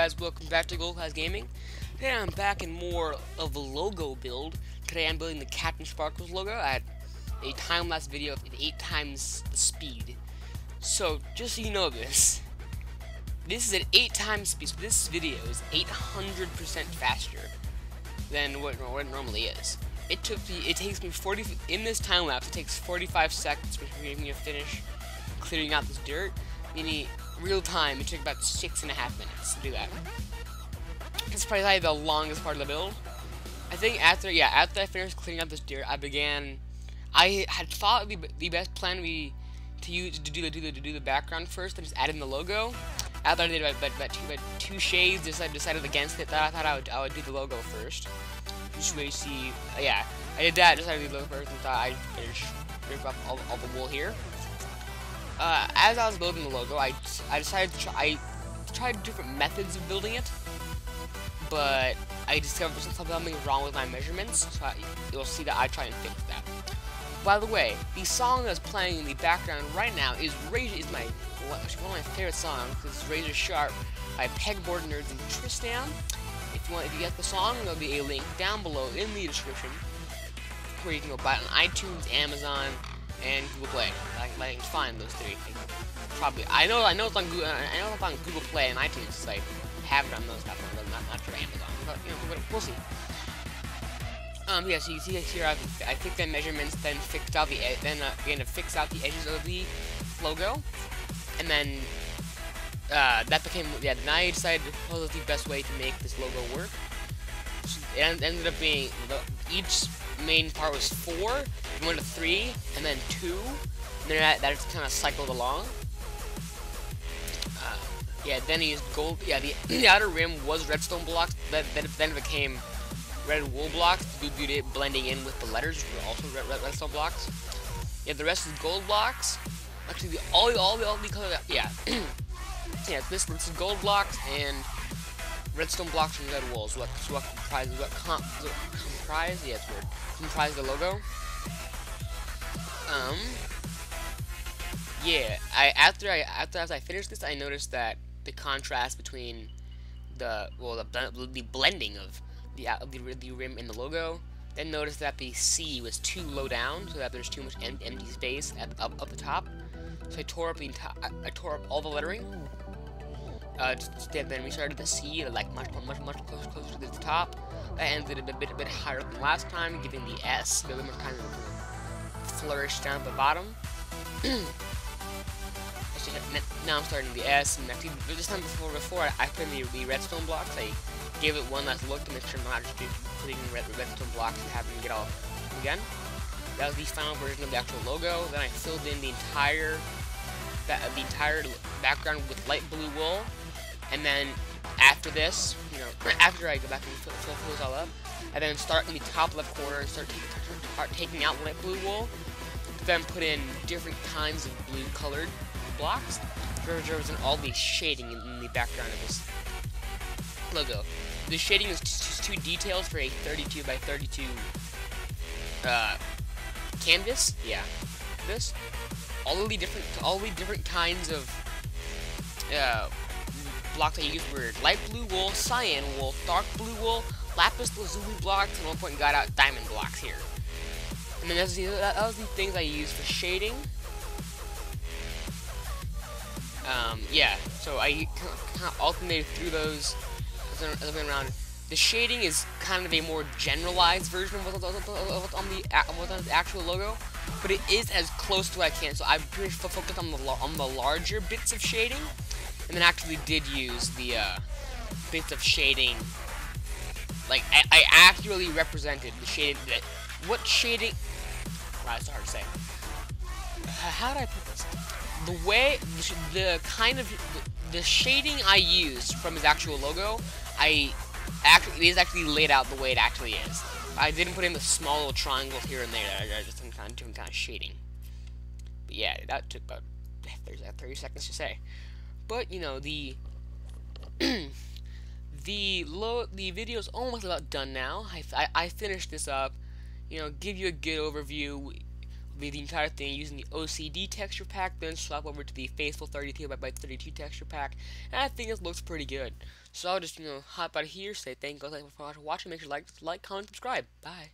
guys, welcome back to Gold Class Gaming. Today I'm back in more of a logo build. Today I'm building the CaptainSparklez logo at a time-lapse video of 8 times the speed. So, just so you know this is at 8 times speed, so this video is 800% faster than what it normally is. It takes me 40, in this time-lapse, it takes 45 seconds for me to finish clearing out this dirt. Meaning, real time, it took about 6.5 minutes to do that. It's probably the longest part of the build. I think after I finished clearing out this dirt, I had thought the best plan would be to do the background first, and just add in the logo. After I did about two shades, decided against it. I thought I would do the logo first. Just so you see, I did that. Decided to do the logo first, and thought I'd finish rip up all the wool here. As I was building the logo, I decided to tried different methods of building it, but I discovered something wrong with my measurements, so you'll see that I try and fix that. By the way, the song that's playing in the background right now is one of my favorite songs. It's Razor Sharp by Pegboard Nerds and Tristan. If you get the song, there'll be a link down below in the description where you can go buy it on iTunes, Amazon, and Google Play. I can find those three. Probably. I know it's on Google. I know it's on Google Play and iTunes. So I have it on those platforms, but not for Amazon. But we'll see. So you see here, I fixed the measurements, then fixed out the began to fix out the edges of the logo, and then that became Then I decided what was the best way to make this logo work. It ended up being each main part was 4, went to 3, and then 2, and then that just kind of cycled along. Then he used gold. The outer rim was redstone blocks. Then it became red wool blocks due to it blending in with the letters, which were also redstone blocks. The rest is gold blocks. Actually, all the colors. This is gold blocks and redstone blocks and red wool. So what comprise the logo. After I finished this, I noticed that the contrast between the blending of the rim in the logo. Then noticed that the C was too low down, so that there's too much empty space up the top. So I tore up all the lettering. Then we started the C much closer to the top. That ended a bit higher than last time, giving the S a bit more kind of flourish down at the bottom. Now I'm starting the S, and actually this time before I put in the redstone blocks, I gave it one last look to make sure I'm not just putting in redstone blocks and having to get all again. That was the final version of the actual logo. Then I filled in the entire background with light blue wool, and then after this, after I go back and fill this all up, I then start in the top left corner and start taking out light blue wool. Then put in different kinds of blue colored blocks. There was all the shading in the background of this logo. The shading is just 2 details for a 32 by 32 canvas. This all the different kinds of blocks I used were light blue wool, cyan wool, dark blue wool, lapis lazuli blocks, and at one point got out diamond blocks here. And then that was the things I used for shading. So I kind of alternated through those as I went around. The shading is kind of a more generalized version of what's on the actual logo, but it is as close to what I can. So I pretty focused on the larger bits of shading, and then actually did use the bits of shading. Like I accurately represented the shading. What shading? Wow, it's hard to say. How did I put this? The shading I used from his actual logo, it is actually laid out the way it actually is. I didn't put in the small little triangles here and there. I just some different kind of shading. But yeah, that took about 30 seconds to say. But the the video's almost about done now. I finished this up. Give you a good overview. the entire thing using the OCD texture pack, then swap over to the Faithful 32x32 texture pack, and I think it looks pretty good. So I'll just, hop out of here, say thank you guys for watching, make sure to like, comment, subscribe. Bye.